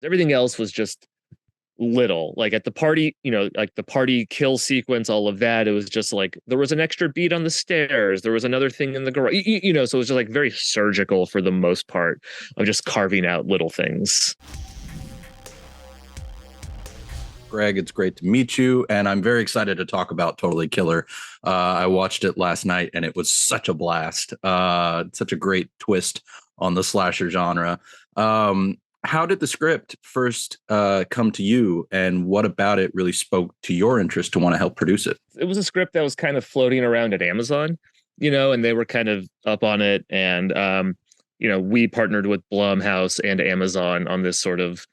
Everything else was just little. Like at the party, like the party kill sequence, all of that, it was just like there was an extra beat on the stairs, there was another thing in the garage, so it was just like very surgical for the most part of just carving out little things. Greg, it's great to meet you, and I'm very excited to talk about Totally Killer. I watched it last night, and it was such a blast. Such a great twist on the slasher genre. How did the script first come to you, and what about it really spoke to your interest to want to help produce it? It was a script that was kind of floating around at Amazon, and they were kind of up on it. And, we partnered with Blumhouse and Amazon on this sort of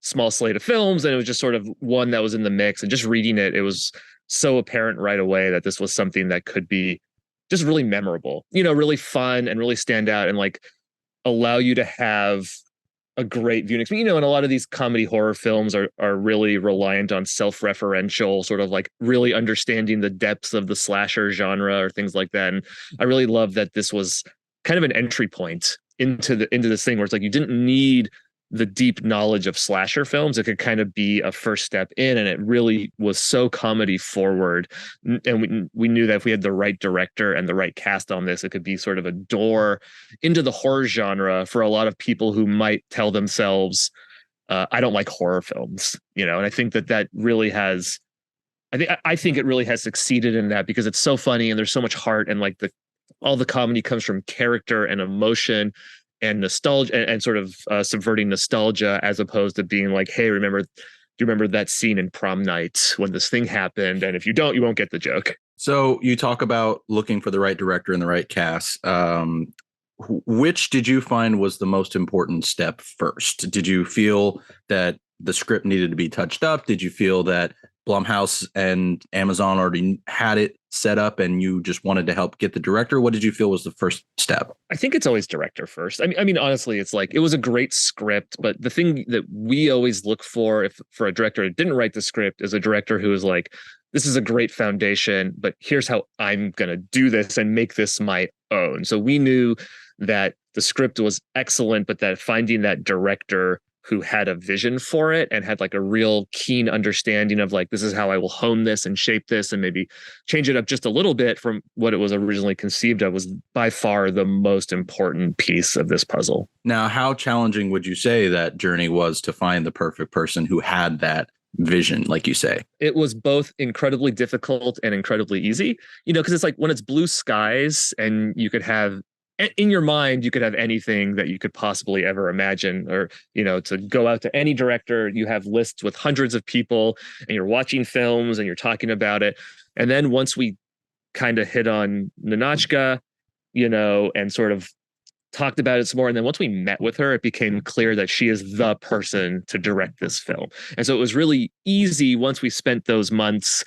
small slate of films. And it was just sort of one that was in the mix. And just reading it, it was so apparent right away that this was something that could be just really memorable, really fun and really stand out and like allow you to have a great viewing experience. And a lot of these comedy horror films are really reliant on self-referential, sort of like really understanding the depths of the slasher genre or things like that. And I really love that this was kind of an entry point into this thing where it's like you didn't need the deep knowledge of slasher films. It could kind of be a first step in, and it really was so comedy forward. And we knew that if we had the right director and the right cast on this, it could be sort of a door into the horror genre for a lot of people who might tell themselves, I don't like horror films, and I think that really has, I think it really has succeeded in that because it's so funny and there's so much heart, and like all the comedy comes from character and emotion and nostalgia, and sort of subverting nostalgia, as opposed to being like, hey, do you remember that scene in Prom Night when this thing happened? And if you don't, you won't get the joke. So you talk about looking for the right director and the right cast. Which did you find was the most important step first? Did you feel that the script needed to be touched up? Did you feel that Blumhouse and Amazon already had it set up and you just wanted to help get the director? What did you feel was the first step? I think it's always director first. I mean, honestly, it's like it was a great script, but the thing that we always look for, if for a director that didn't write the script, is a director who is like, this is a great foundation, but here's how I'm gonna do this and make this my own. So we knew that the script was excellent, but that finding that director who had a vision for it and had like a real keen understanding of like, this is how I will hone this and shape this and maybe change it up just a little bit from what it was originally conceived of, was by far the most important piece of this puzzle. Now, how challenging would you say that journey was to find the perfect person who had that vision, like you say? It was both incredibly difficult and incredibly easy, because it's like when it's blue skies and you could have in your mind, you could have anything that you could possibly ever imagine, or, to go out to any director, you have lists with hundreds of people and you're watching films and you're talking about it. And then once we kind of hit on Ninotchka, and sort of talked about it some more. And then once we met with her, it became clear that she is the person to direct this film. And so it was really easy once we spent those months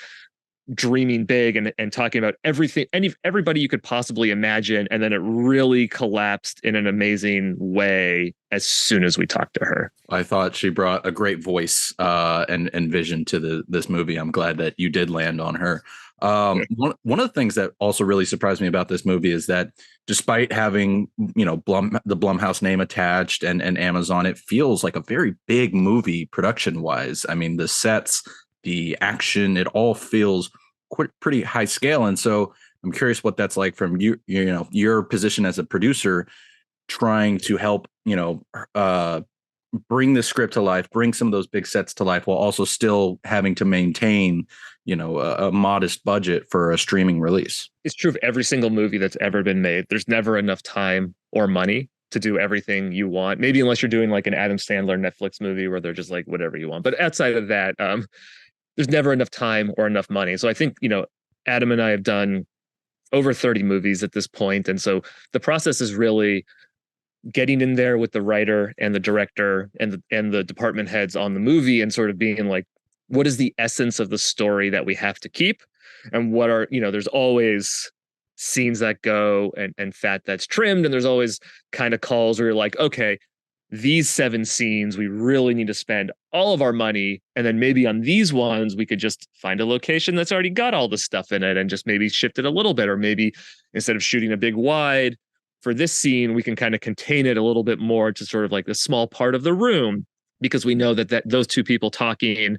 dreaming big and talking about everything, everybody you could possibly imagine. And then it really collapsed in an amazing way as soon as we talked to her. I thought she brought a great voice and vision to this movie. I'm glad that you did land on her. One of the things that also really surprised me about this movie is that despite having, the Blumhouse name attached and Amazon, it feels like a very big movie production wise. I mean, the sets, the action, it all feels pretty high scale. And so I'm curious what that's like from your position as a producer, trying to help, bring the script to life, bring some of those big sets to life while also still having to maintain, a modest budget for a streaming release. It's true of every single movie that's ever been made. There's never enough time or money to do everything you want. Maybe unless you're doing like an Adam Sandler Netflix movie where they're just like, whatever you want. But outside of that, there's never enough time or enough money. So I think, Adam and I have done over 30 movies at this point. And so the process is really getting in there with the writer and the director and the department heads on the movie and sort of being like, what is the essence of the story that we have to keep? And what are, there's always scenes that go and fat that's trimmed. And there's always kind of calls where you're like, okay, these 7 scenes, we really need to spend all of our money. And then maybe on these ones, we could just find a location that's already got all the stuff in it and just maybe shift it a little bit. Or maybe instead of shooting a big wide for this scene, we can kind of contain it a little bit more to sort of like the small part of the room. because we know that those two people talking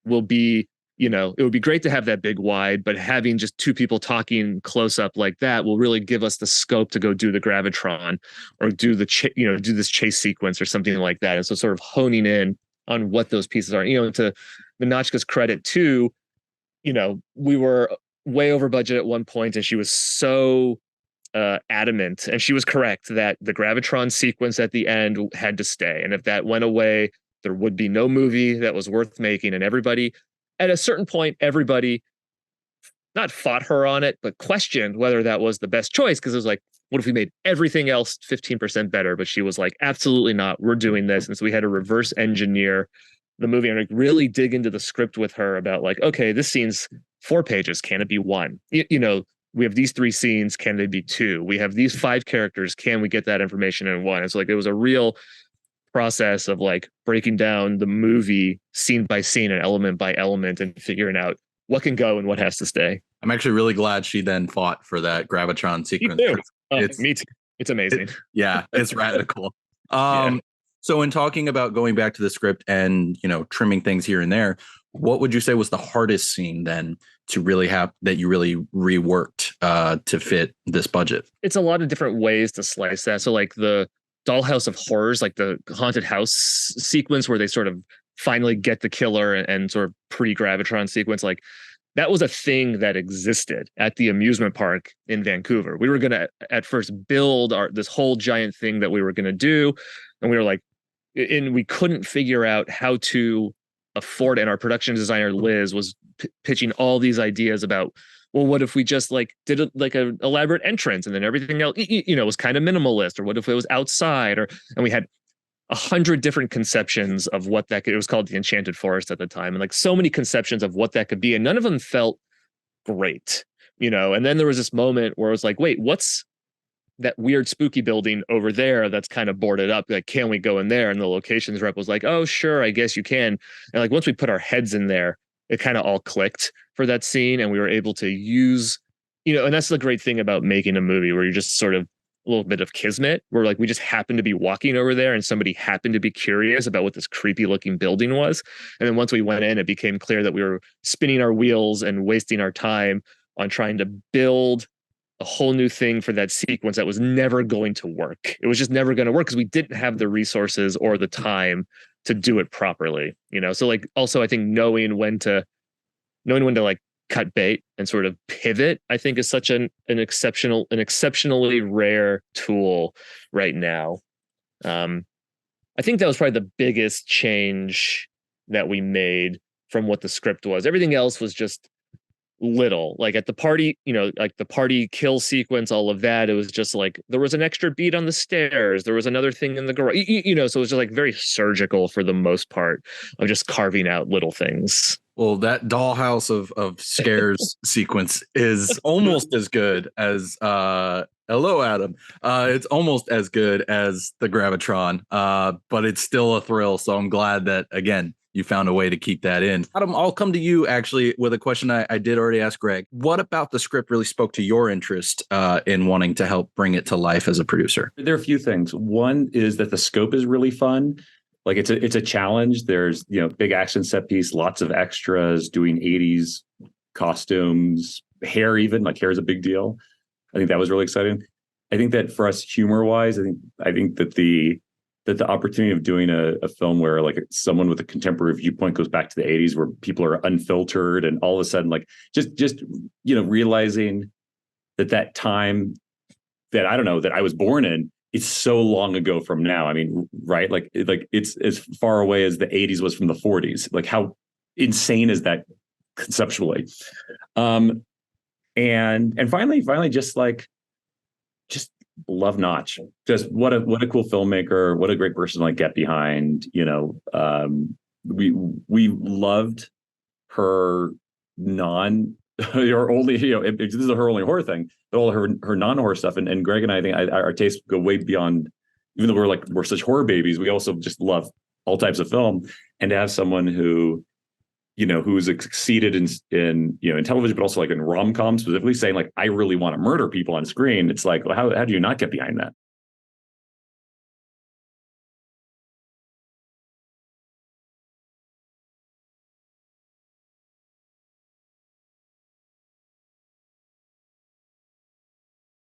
will be, it would be great to have that big wide, but having just two people talking close up like that will really give us the scope to go do the gravitron or do do this chase sequence or something like that. And so sort of honing in on what those pieces are, to Minachka's credit too, we were way over budget at one point, and she was so adamant, and she was correct, that the gravitron sequence at the end had to stay. And if that went away, there would be no movie that was worth making. And everybody, at a certain point, everybody not fought her on it, but questioned whether that was the best choice. Because it was like, what if we made everything else 15% better? But she was like, absolutely not. We're doing this. And so we had to reverse engineer the movie and like really dig into the script with her about like, okay, this scene's 4 pages. Can it be 1? We have these 3 scenes. Can they be 2? We have these 5 characters. Can we get that information in 1? It's like, it was a real process of like breaking down the movie scene by scene and element by element and figuring out what can go and what has to stay. I'm actually really glad she then fought for that gravitron sequence. Me too. It's amazing. It's radical. So in talking about going back to the script and, trimming things here and there, what would you say was the hardest scene then to really have that you really reworked to fit this budget? It's a lot of different ways to slice that. So like the Dollhouse of Horrors, like the haunted house sequence where they sort of finally get the killer and sort of pre-gravitron sequence, like that was a thing that existed at the amusement park in Vancouver. We were going to at first build this whole giant thing that we were going to do. And we were like, and we couldn't figure out how to afford it. And our production designer, Liz, was pitching all these ideas about, well, what if we just like did like an elaborate entrance and then everything else, was kind of minimalist, or what if it was outside, and we had 100 different conceptions of what that could, it was called the Enchanted Forest at the time. And like so many conceptions of what that could be. And none of them felt great, and then there was this moment where it was like, wait, what's that weird spooky building over there that's kind of boarded up? Like, can we go in there? And the locations rep was like, oh, sure, I guess you can. And like, once we put our heads in there, it kind of all clicked for that scene. And we were able to use, and that's the great thing about making a movie where you're just sort of a little bit of kismet, where like we just happened to be walking over there and somebody happened to be curious about what this creepy looking building was. And then once we went in, it became clear that we were spinning our wheels and wasting our time on trying to build a whole new thing for that sequence that was never going to work. It was just never going to work because we didn't have the resources or the time to do it properly, So like, also I think knowing when to like cut bait and sort of pivot, I think is such an exceptionally rare tool right now. I think that was probably the biggest change that we made from what the script was. Everything else was just little, like at the party, like the party kill sequence, all of that. It was just like, there was an extra beat on the stairs. There was another thing in the garage, so it was just like very surgical for the most part of just carving out little things. Well, that dollhouse of scares sequence is almost as good as hello, Adam. It's almost as good as the gravitron, but it's still a thrill. So I'm glad that, again, you found a way to keep that in. Adam, I'll come to you actually with a question I did already ask Greg. What about the script really spoke to your interest in wanting to help bring it to life as a producer? There are a few things. One is that the scope is really fun. Like it's a challenge. There's, big action set piece, lots of extras, doing 80s costumes, hair, even like hair is a big deal. I think that was really exciting. I think that for us humor wise, I think that the opportunity of doing a film where like someone with a contemporary viewpoint goes back to the 80s where people are unfiltered and all of a sudden like just realizing that time that I don't know that I was born in, it's so long ago from now. I mean, right? Like it's as far away as the 80s was from the 40s. Like how insane is that conceptually? And finally just love Notch. Just what a cool filmmaker, what a great person to like get behind. We loved her or only, this is her only horror thing, but all her non-horror stuff. And Greg and I think our tastes go way beyond, even though we're such horror babies, we also just love all types of film. And to have someone who, who's succeeded in television, but also like in rom-com specifically saying like, I really want to murder people on screen. It's like, well, how do you not get behind that?